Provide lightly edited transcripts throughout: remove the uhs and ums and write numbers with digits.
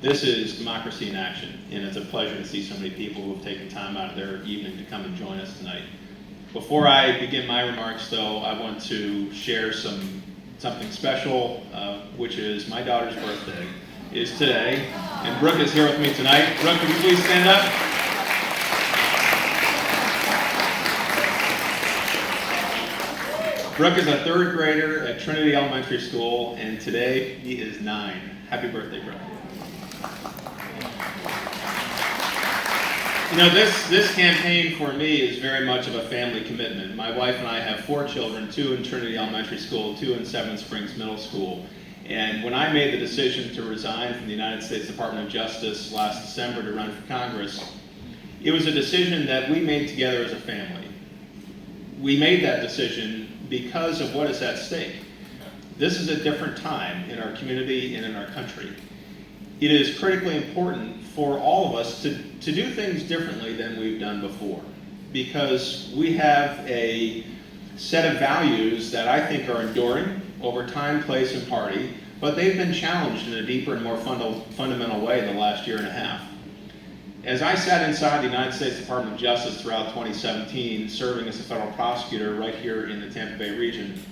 This is democracy in action, and it's a pleasure to see so many people who have taken time out of their evening to come and join us tonight. Before I begin my remarks, though, I want to share something special, which is my daughter's birthday is today, and Brooke is here with me tonight. Brooke, could you please stand up? Brooke is a third grader at Trinity Elementary School, and today he is 9. Happy birthday, Brooke. You know, this campaign for me is very much of a family commitment. My wife and I have 4 children, 2 in Trinity Elementary School, 2 in Seven Springs Middle School. And when I made the decision to resign from the United States Department of Justice last December to run for Congress, it was a decision that we made together as a family. We made that decision because of what is at stake. This is a different time in our community and in our country. It is critically important for all of us to do things differently than we've done before, because we have a set of values that I think are enduring over time, place, and party, but they've been challenged in a deeper and more fundamental way in the last year and a half. As I sat inside the United States Department of Justice throughout 2017, serving as a federal prosecutor right here in the Tampa Bay region,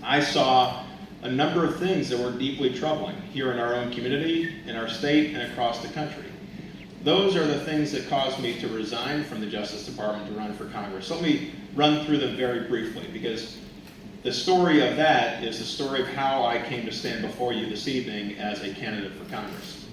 I saw a number of things that were deeply troubling here in our own community, in our state, and across the country. Those are the things that caused me to resign from the Justice Department to run for Congress. Let me run through them very briefly, because the story of that is the story of how I came to stand before you this evening as a candidate for Congress.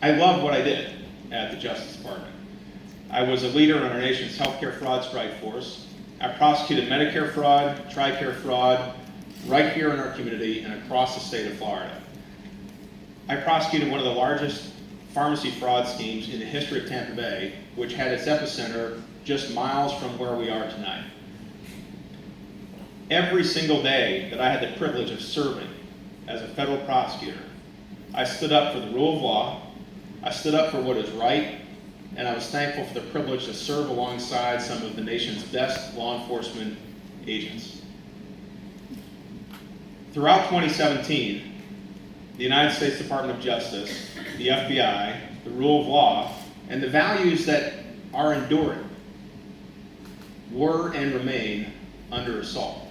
I love what I did at the Justice Department. I was a leader on our nation's healthcare fraud strike force. I prosecuted Medicare fraud, TRICARE fraud, right here in our community and across the state of Florida. I prosecuted one of the largest pharmacy fraud schemes in the history of Tampa Bay, which had its epicenter just miles from where we are tonight. Every single day that I had the privilege of serving as a federal prosecutor, I stood up for the rule of law, I stood up for what is right, and I was thankful for the privilege to serve alongside some of the nation's best law enforcement agents. Throughout 2017, the United States Department of Justice, the FBI, the rule of law, and the values that are enduring were and remain under assault.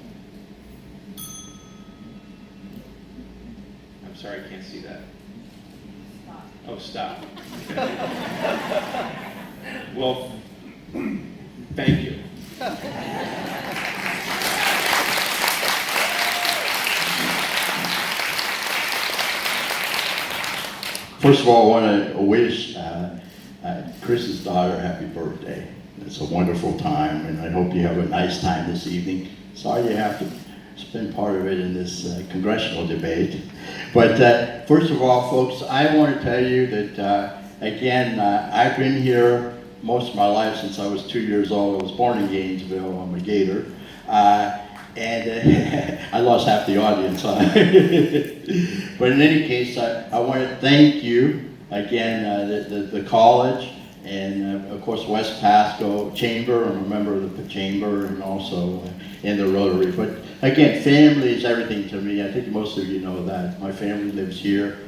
I'm sorry, I can't see that. Oh, stop. Well, thank you. First of all, I want to wish Chris's daughter happy birthday. It's a wonderful time, and I hope you have a nice time this evening. Sorry you have to spend part of it in this congressional debate. But first of all, folks, I want to tell you that, again, I've been here most of my life since I was 2 years old. I was born in Gainesville. I'm a Gator. And I lost half the audience. But in any case, I want to thank you again, the college, and of course West Pasco Chamber. I'm a member of the Chamber, and also in the Rotary. But again, family is everything to me. I think most of you know that. My family lives here.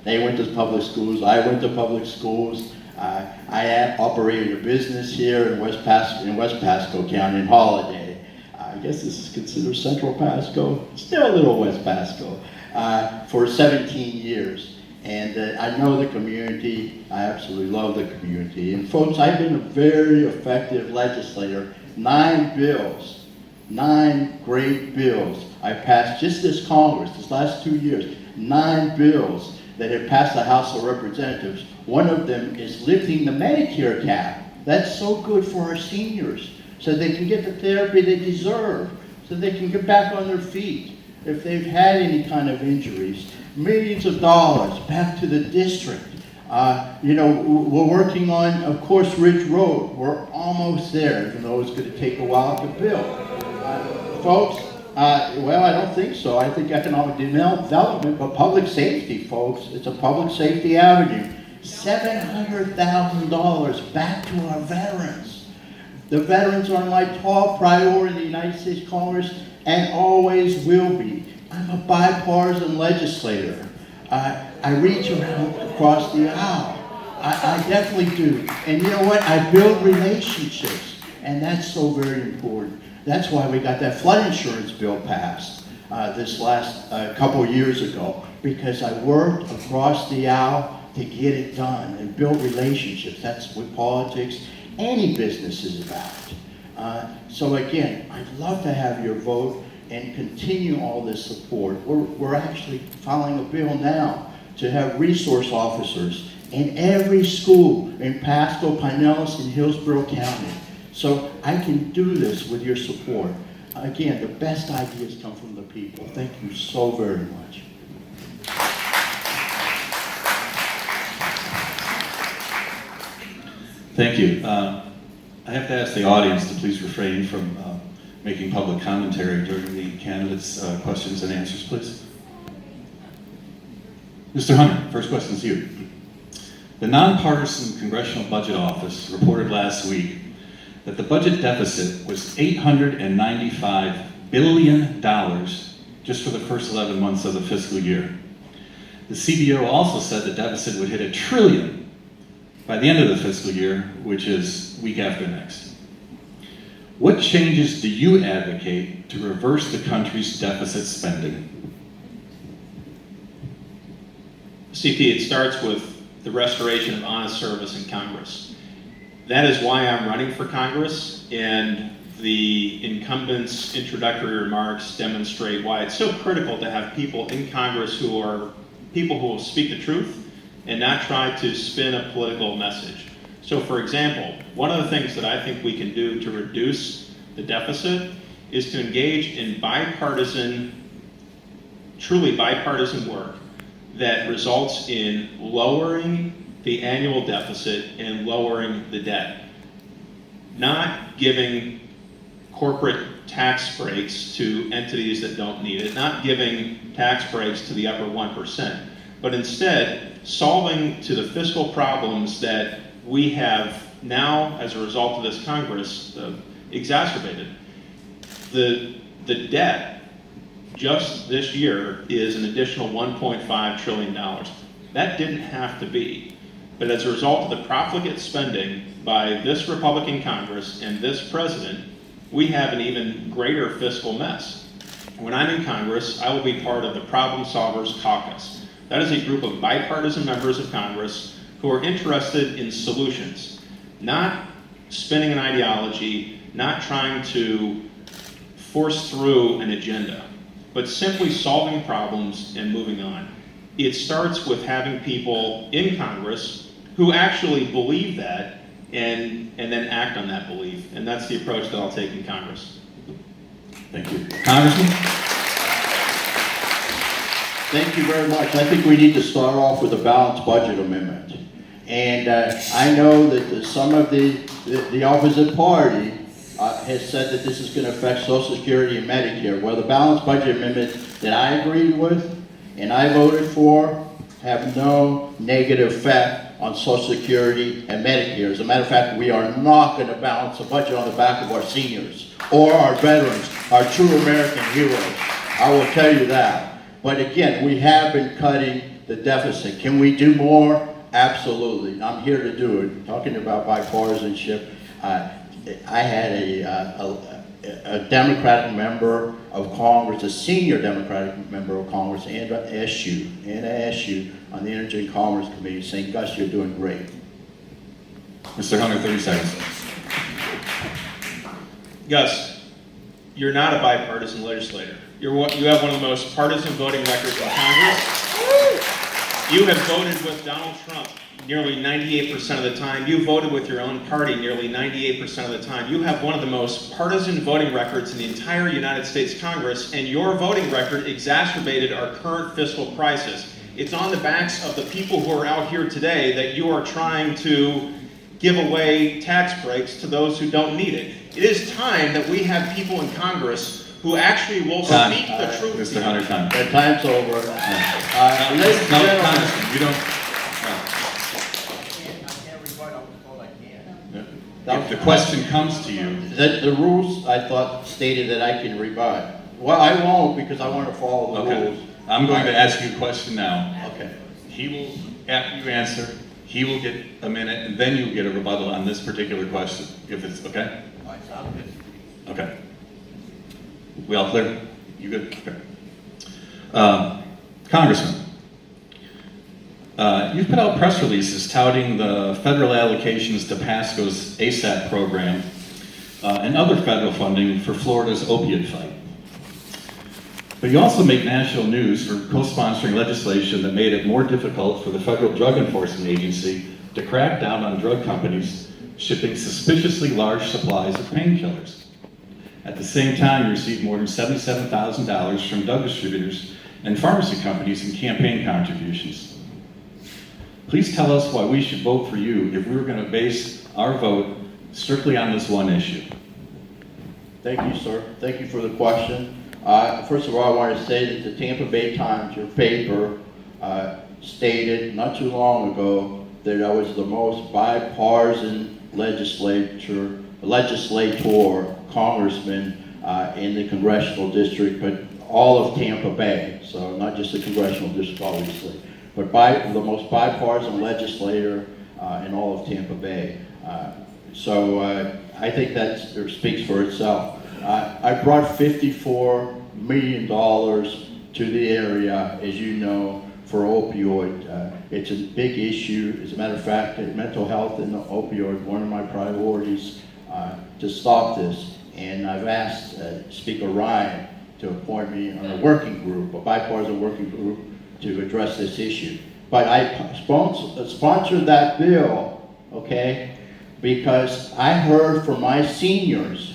They went to public schools. I went to public schools. I operated a business here in West Pasco County in Holiday. I guess this is considered Central Pasco, still a little West Pasco, for 17 years. And I know the community. I absolutely love the community. And folks, I've been a very effective legislator. 9 bills, 9 great bills I passed just this Congress, this last 2 years. 9 bills that have passed the House of Representatives. One of them is lifting the Medicare cap. That's so good for our seniors, so they can get the therapy they deserve, so they can get back on their feet if they've had any kind of injuries. Millions of dollars back to the district. You know, we're working on, of course, Ridge Road. We're almost there, even though it's going to take a while to build. Folks, well, I don't think so. I think economic development, but public safety, folks. It's a public safety avenue. $700,000 back to our veterans. The veterans are my top priority in the United States Congress and always will be. I'm a bipartisan legislator. I reach around across the aisle. I definitely do. And you know what? I build relationships, and that's so very important. That's why we got that flood insurance bill passed this last couple of years ago, because I worked across the aisle to get it done and build relationships. That's what politics, any business is about. So again, I'd love to have your vote and continue all this support. We're actually filing a bill now to have resource officers in every school in Pasco, Pinellas, and Hillsborough County. So I can do this with your support. Again, the best ideas come from the people. Thank you so very much. Thank you. I have to ask the audience to please refrain from making public commentary during the candidates' questions and answers, please. Mr. Hunter, first question is you. The Nonpartisan Congressional Budget Office reported last week that the budget deficit was $895 billion just for the first 11 months of the fiscal year. The CBO also said the deficit would hit $1 trillion by the end of the fiscal year, which is week after next. What changes do you advocate to reverse the country's deficit spending? CP, it starts with the restoration of honest service in Congress. That is why I'm running for Congress, and the incumbents' introductory remarks demonstrate why it's so critical to have people in Congress who are people who will speak the truth and not try to spin a political message. So for example, one of the things that I think we can do to reduce the deficit is to engage in truly bipartisan work that results in lowering the annual deficit and lowering the debt. Not giving corporate tax breaks to entities that don't need it, not giving tax breaks to the upper 1%, but instead solving to the fiscal problems that we have now, as a result of this Congress, exacerbated. The debt just this year is an additional $1.5 trillion. That didn't have to be, but as a result of the profligate spending by this Republican Congress and this president, we have an even greater fiscal mess. When I'm in Congress, I will be part of the Problem Solvers Caucus. That is a group of bipartisan members of Congress who are interested in solutions, not spinning an ideology, not trying to force through an agenda, but simply solving problems and moving on. It starts with having people in Congress who actually believe that and then act on that belief. And that's the approach that I'll take in Congress. Thank you. Congressman? Thank you very much. I think we need to start off with a balanced budget amendment. And I know that some of the opposite party has said that this is going to affect Social Security and Medicare. Well, the balanced budget amendment that I agreed with and I voted for have no negative effect on Social Security and Medicare. As a matter of fact, we are not going to balance the budget on the back of our seniors or our veterans, our true American heroes. I will tell you that. But again, we have been cutting the deficit. Can we do more? Absolutely. I'm here to do it. Talking about bipartisanship, I had a Democratic member of Congress, a senior Democratic member of Congress, and SU on the Energy and Commerce Committee saying, Gus, you're doing great. Mr. Hunter, 30 seconds. Gus, you're not a bipartisan legislator. You have one of the most partisan voting records in Congress. You have voted with Donald Trump nearly 98% of the time. You voted with your own party nearly 98% of the time. You have one of the most partisan voting records in the entire United States Congress, and your voting record exacerbated our current fiscal crisis. It's on the backs of the people who are out here today that you are trying to give away tax breaks to those who don't need it. It is time that we have people in Congress who actually will speak the truth. Mr. Hunter, time. The time's over. Ladies and No, gentlemen, Congressman, you don't. I can't rebut, I'm told I can't. If the question comes to you, The rules, I thought, stated that I can rebut. Well, I won't because I want to follow the okay. rules. I'm going to ask you a question now. Okay. he will, after you answer, he will get a minute, and then you'll get a rebuttal on this particular question, if it's okay? Okay. We all clear? You good? Okay. Congressman, you've put out press releases touting the federal allocations to PASCO's ASAP program and other federal funding for Florida's opioid fight. But you also make national news for co-sponsoring legislation that made it more difficult for the Federal Drug Enforcement Agency to crack down on drug companies shipping suspiciously large supplies of painkillers. At the same time, you received more than $77,000 from drug distributors and pharmacy companies in campaign contributions. Please tell us why we should vote for you if we were going to base our vote strictly on this one issue. Thank you, sir. Thank you for the question. First of all, I want to say that the Tampa Bay Times, your paper, stated not too long ago that I was the most bipartisan legislator, congressman in the congressional district, but all of Tampa Bay, so not just the congressional district, obviously, but the most bipartisan legislator in all of Tampa Bay. So I think that speaks for itself. I brought $54 million to the area, as you know, for opioid. It's a big issue. As a matter of fact, mental health and opioid, one of my priorities to stop this. And I've asked Speaker Ryan to appoint me on a working group, a bipartisan working group, to address this issue. But I sponsored that bill, okay, because I heard from my seniors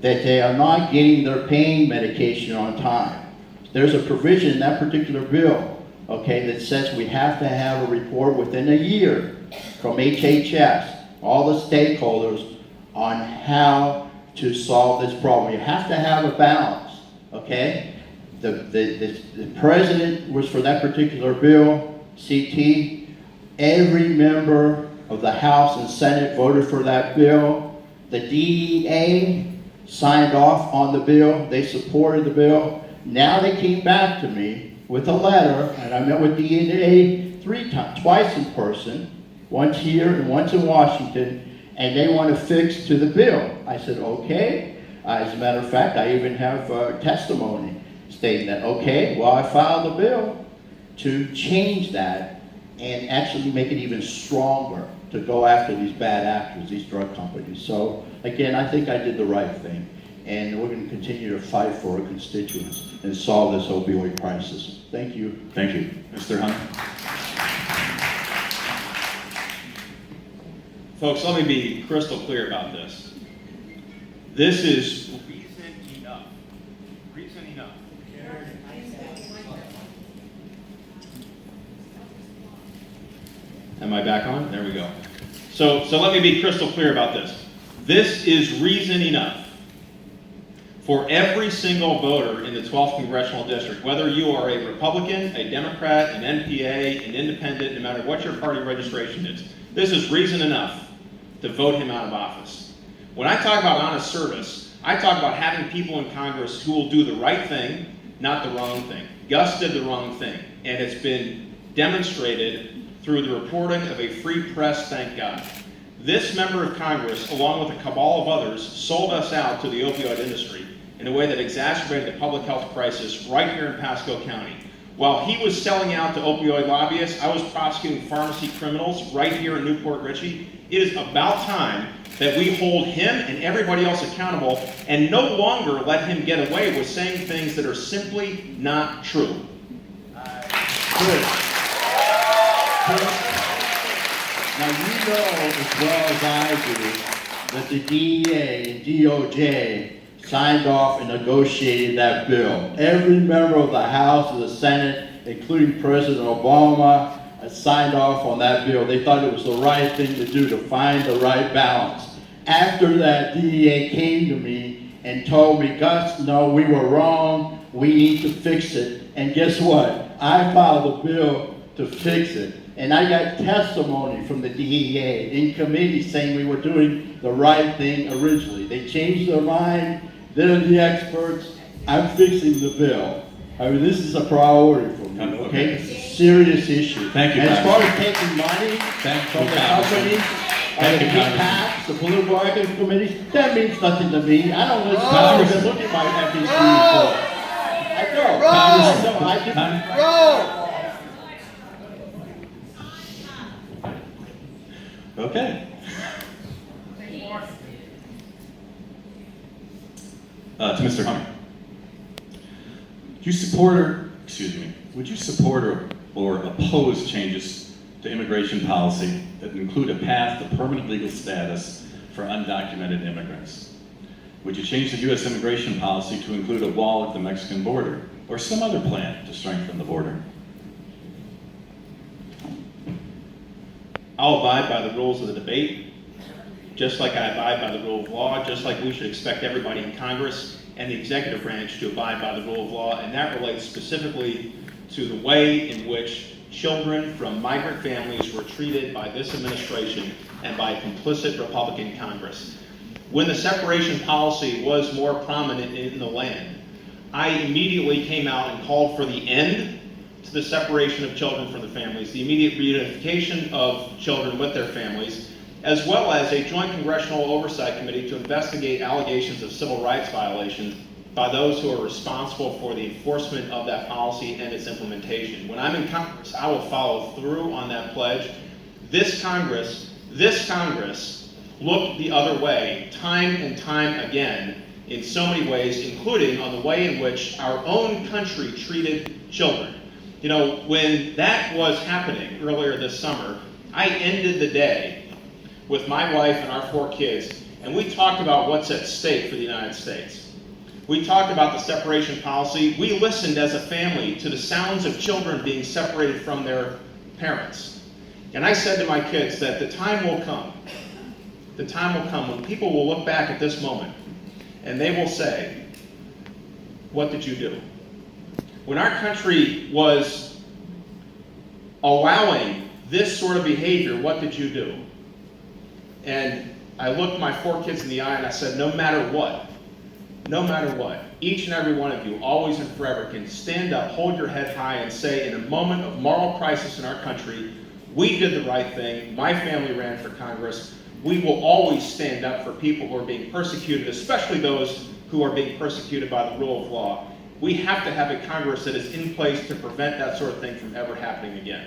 that they are not getting their pain medication on time. There's a provision in that particular bill, okay, that says we have to have a report within a year from HHS, all the stakeholders, on how to solve this problem. You have to have a balance, okay? The president was for that particular bill, CT. Every member of the House and Senate voted for that bill. The DEA signed off on the bill. They supported the bill. Now they came back to me with a letter, and I met with DEA twice in person, once here and once in Washington, and they want to fix to the bill. I said, okay. As a matter of fact, I even have testimony stating that, okay, well, I filed a bill to change that and actually make it even stronger to go after these bad actors, these drug companies. So, again, I think I did the right thing. And we're going to continue to fight for our constituents and solve this opioid crisis. Thank you. Thank you. Mr. Hunt? Folks, let me be crystal clear about this. This is reason enough. Reason enough. Am I back on? There we go. So let me be crystal clear about this. This is reason enough for every single voter in the 12th Congressional District, whether you are a Republican, a Democrat, an NPA, an independent, no matter what your party registration is. This is reason enough to vote him out of office. When I talk about honest service, I talk about having people in Congress who will do the right thing, not the wrong thing. Gus did the wrong thing, and it's been demonstrated through the reporting of a free press, thank God. This member of Congress, along with a cabal of others, sold us out to the opioid industry in a way that exacerbated the public health crisis right here in Pasco County. While he was selling out to opioid lobbyists, I was prosecuting pharmacy criminals right here in Newport Richey. It is about time that we hold him and everybody else accountable and no longer let him get away with saying things that are simply not true. Good. Now you know as well as I do that the DEA and DOJ signed off and negotiated that bill. Every member of the House and the Senate, including President Obama, signed off on that bill. They thought it was the right thing to do to find the right balance. After that, DEA came to me and told me, Gus, no, we were wrong. We need to fix it. And guess what? I filed a bill to fix it. And I got testimony from the DEA in committee saying we were doing the right thing originally. They changed their mind. They're the experts. I'm fixing the bill. I mean, this is a priority for me, okay? This is serious issue. Thank you, And as far Congressman. as taking money Thank from you, the Congressman. companies, Thank the you, big Congressman. PACs, the political marketing committees, that means nothing to me. I don't listen, I don't even Congressman. look at my FEC report. I don't. Congressman. I didn't. Okay. To Mr. Hunter. Would you support or oppose changes to immigration policy that include a path to permanent legal status for undocumented immigrants? Would you change the U.S. immigration policy to include a wall at the Mexican border or some other plan to strengthen the border? I'll abide by the rules of the debate, just like I abide by the rule of law, just like we should expect everybody in Congress and the executive branch to abide by the rule of law, and that relates specifically to the way in which children from migrant families were treated by this administration and by a complicit Republican Congress. When the separation policy was more prominent in the land, I immediately came out and called for the end to the separation of children from the families, the immediate reunification of children with their families, as well as a joint congressional oversight committee to investigate allegations of civil rights violations by those who are responsible for the enforcement of that policy and its implementation. When I'm in Congress, I will follow through on that pledge. This Congress looked the other way time and time again in so many ways, including on the way in which our own country treated children. You know, when that was happening earlier this summer, I ended the day with my wife and our 4 kids, and we talked about what's at stake for the United States. We talked about the separation policy. We listened as a family to the sounds of children being separated from their parents. And I said to my kids that the time will come when people will look back at this moment and they will say, what did you do? When our country was allowing this sort of behavior, what did you do? And I looked my 4 kids in the eye and I said, no matter what, each and every one of you, always and forever, can stand up, hold your head high, and say, in a moment of moral crisis in our country, we did the right thing, my family ran for Congress. We will always stand up for people who are being persecuted, especially those who are being persecuted by the rule of law. We have to have a Congress that is in place to prevent that sort of thing from ever happening again.